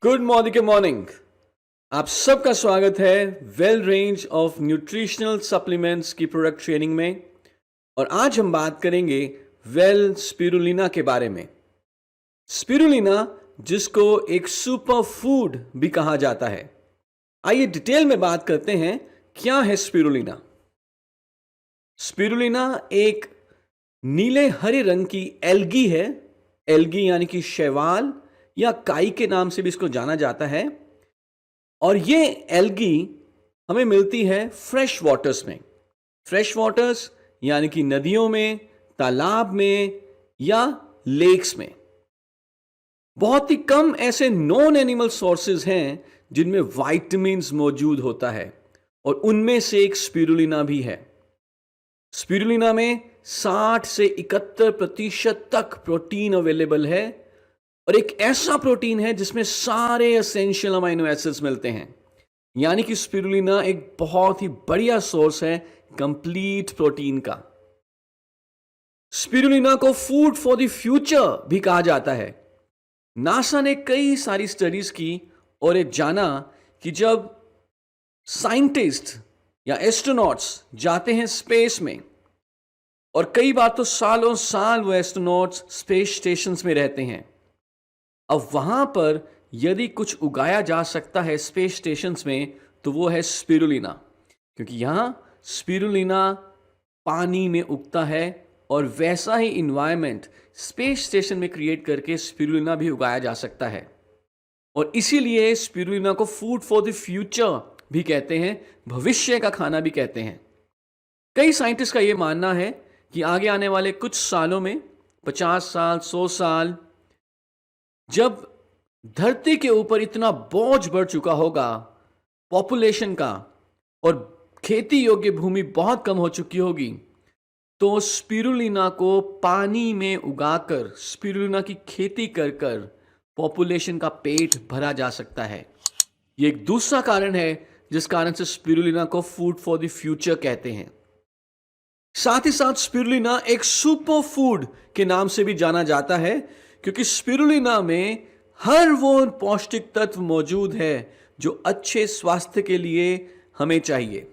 Good morning. आप सबका स्वागत है well range of nutritional supplements की प्रोडक्ट ट्रेनिंग में। और आज हम बात करेंगे वेल स्पिरुलिना के बारे में। स्पिरुलिना जिसको एक सुपर फूड भी कहा जाता है। आइए डिटेल में बात करते हैं क्या है स्पिरुलिना। स्पिरुलिना एक नीले हरे रंग की एल्गी है। एल्गी यानी कि शैवाल या काई के नाम से भी इसको जाना जाता है। और ये एल्गी हमें मिलती है फ्रेश वाटर्स में। फ्रेश वाटर्स यानी कि नदियों में, तालाब में या लेक्स में। बहुत ही कम ऐसे नॉन एनिमल सोर्सेज हैं जिनमें वाइटामिन्स मौजूद होता है और उनमें से एक स्पिरुलिना भी है। स्पिरुलिना में 60 से 71% तक प्रोटीन अवेलेबल है और एक ऐसा प्रोटीन है जिसमें सारे एसेंशियल अमाइनो एसिड्स मिलते हैं। यानी कि स्पिरुलिना एक बहुत ही बढ़िया सोर्स है कंप्लीट प्रोटीन का। स्पिरुलिना को फूड फॉर द फ्यूचर भी कहा जाता है। नासा ने कई सारी स्टडीज की और ये जाना कि जब साइंटिस्ट या एस्ट्रोनॉट्स जाते हैं स्पेस में, और कई बार तो सालों साल वो एस्ट्रोनॉट्स स्पेस स्टेशंस में रहते हैं, अब वहां पर यदि कुछ उगाया जा सकता है स्पेस स्टेशंस में तो वो है स्पिरुलिना। क्योंकि यहां स्पिरुलिना पानी में उगता है और वैसा ही इन्वायरमेंट स्पेस स्टेशन में क्रिएट करके स्पिरुलिना भी उगाया जा सकता है। और इसीलिए स्पिरुलिना को फूड फॉर द फ्यूचर भी कहते हैं, भविष्य का खाना भी कहते हैं। कई साइंटिस्ट का यह मानना है कि आगे आने वाले कुछ सालों में, 50 साल 100 साल, जब धरती के ऊपर इतना बोझ बढ़ चुका होगा पॉपुलेशन का और खेती योग्य भूमि बहुत कम हो चुकी होगी, तो स्पिरुलिना को पानी में उगाकर स्पिरुलिना की खेती कर कर पॉपुलेशन का पेट भरा जा सकता है। ये एक दूसरा कारण है जिस कारण से स्पिरुलिना को फूड फॉर द फ्यूचर कहते हैं। साथ ही साथ स्पिरुलिना एक सुपर फूड के नाम से भी जाना जाता है क्योंकि स्पिरुलिना में हर वो पौष्टिक तत्व मौजूद है जो अच्छे स्वास्थ्य के लिए हमें चाहिए।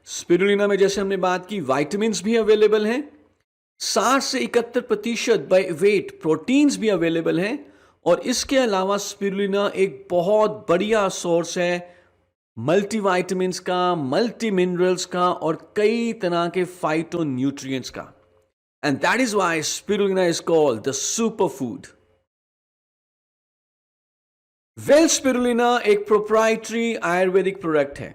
स्पिरुलिना में जैसे हमने बात की, विटामिन्स भी अवेलेबल हैं, 60 से 71% बाय वेट प्रोटीन्स भी अवेलेबल हैं। और इसके अलावा स्पिरुलिना एक बहुत बढ़िया सोर्स है मल्टीविटामिन्स का, मल्टी मिनरल्स का और कई तरह के फाइटो न्यूट्रिएंट्स का। And that is why spirulina is called the superfood. Well spirulina एक प्रोप्राइटरी आयुर्वेदिक प्रोडक्ट है।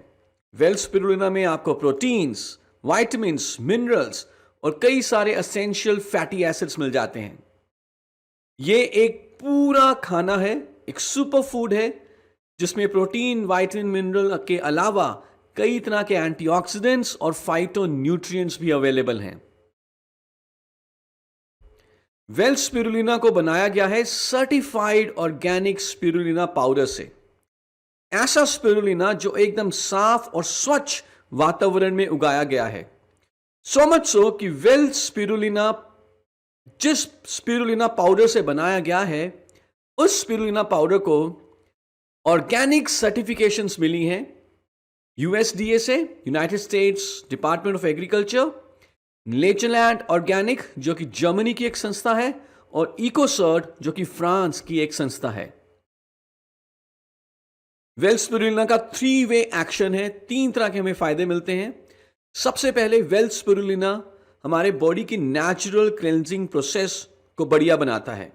वेल स्पिरुलिना में आपको प्रोटीन्स, विटामिन्स, मिनरल्स और कई सारे एसेंशियल फैटी एसिड्स मिल जाते हैं। ये एक पूरा खाना है, एक सुपर फूड है जिसमें प्रोटीन, विटामिन, मिनरल के अलावा कई तरह के एंटीऑक्सीडेंट्स और फाइटो न्यूट्रिएंट्स भी अवेलेबल हैं। वेल स्पिरुलिना को बनाया गया है सर्टिफाइड ऑर्गेनिक स्पिरुलिना पाउडर से। ऐसा स्पिरुलिना जो एकदम साफ और स्वच्छ वातावरण में उगाया गया है। सो मच सो कि वेल स्पिरुलिना जिस स्पिरुलिना पाउडर से बनाया गया है, उस स्पिरुलिना पाउडर को ऑर्गेनिक सर्टिफिकेशंस मिली हैं यूएसडीए से, United states department of agriculture, Natureland organic जो कि जर्मनी की एक संस्था है, और इकोसर्ट जो कि फ्रांस की एक संस्था है। वेल स्पिरुलिना का 3 वे एक्शन है। 3 तरह के हमें फायदे मिलते हैं। सबसे पहले वेल स्पिरुलिना हमारे बॉडी की नेचुरल क्लेंजिंग प्रोसेस को बढ़िया बनाता है।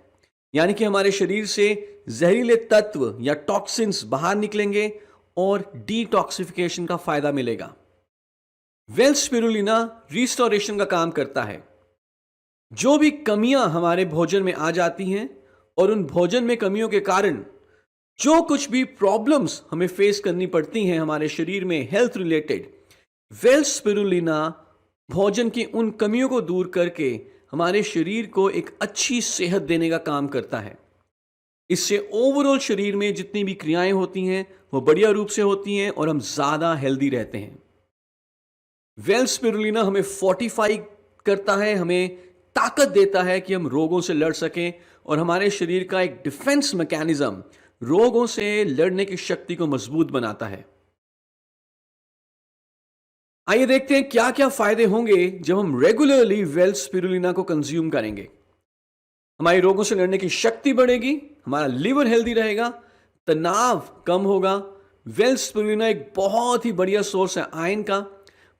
यानी कि हमारे शरीर से जहरीले तत्व या टॉक्सिन्स बाहर निकलेंगे और डिटॉक्सिफिकेशन का फायदा मिलेगा। वेल स्पिरुलिना रिस्टोरेशन का काम करता है। जो भी कमियां हमारे भोजन में आ जाती हैं और उन भोजन में कमियों के कारण जो कुछ भी प्रॉब्लम्स हमें फेस करनी पड़ती हैं हमारे शरीर में हेल्थ रिलेटेड, वेल स्पिरुलिना भोजन की उन कमियों को दूर करके हमारे शरीर को एक अच्छी सेहत देने का काम करता है। इससे ओवरऑल शरीर में जितनी भी क्रियाएं होती हैं वो बढ़िया रूप से होती हैं और हम ज्यादा हेल्दी रहते हैं। वेल स्पिरुलिना हमें फोर्टिफाई करता है, हमें ताकत देता है कि हम रोगों से लड़ सकें और हमारे शरीर का एक डिफेंस मैकेनिज्म रोगों से लड़ने की शक्ति को मजबूत बनाता है। आइए देखते हैं क्या क्या फायदे होंगे जब हम रेगुलरली वेल स्पिरुलिना को कंज्यूम करेंगे। हमारी रोगों से लड़ने की शक्ति बढ़ेगी, हमारा लिवर हेल्दी रहेगा, तनाव कम होगा। वेल स्पिरुलिना एक बहुत ही बढ़िया सोर्स है आयरन का,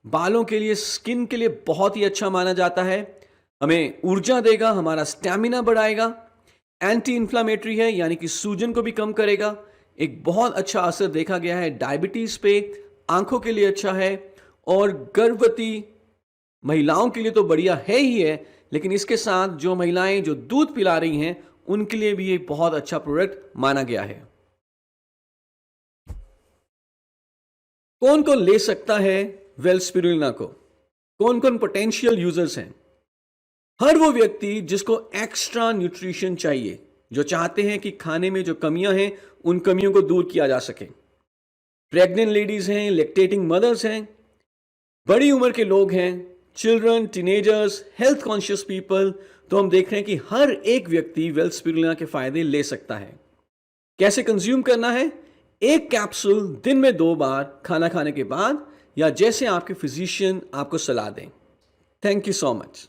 बालों के लिए, स्किन के लिए बहुत ही अच्छा माना जाता है। हमें ऊर्जा देगा, हमारा स्टैमिना बढ़ाएगा, एंटी इंफ्लामेटरी है यानी कि सूजन को भी कम करेगा। एक बहुत अच्छा असर देखा गया है डायबिटीज पे, आंखों के लिए अच्छा है, और गर्भवती महिलाओं के लिए तो बढ़िया है ही है, लेकिन इसके साथ जो महिलाएं जो दूध पिला रही हैं उनके लिए भी ये बहुत अच्छा प्रोडक्ट माना गया है। कौन कौन ले सकता है वेल स्पिरुलिना को? कौन कौन पोटेंशियल यूजर्स हैं? हर वो व्यक्ति जिसको एक्स्ट्रा न्यूट्रिशन चाहिए, जो चाहते हैं कि खाने में जो कमियां हैं उन कमियों को दूर किया जा सके। प्रेग्नेंट लेडीज हैं, लैक्टेटिंग मदर्स हैं, बड़ी उम्र के लोग हैं, children, teenagers, health conscious people. तो हम देख रहे हैं कि हर एक व्यक्ति वेल स्पिरुलिना के फायदे ले सकता है। कैसे कंज्यूम करना है? एक कैप्सूल दिन में 2 बार खाना खाने के बाद, या जैसे आपके फिजिशियन आपको सलाह दें। Thank you so much.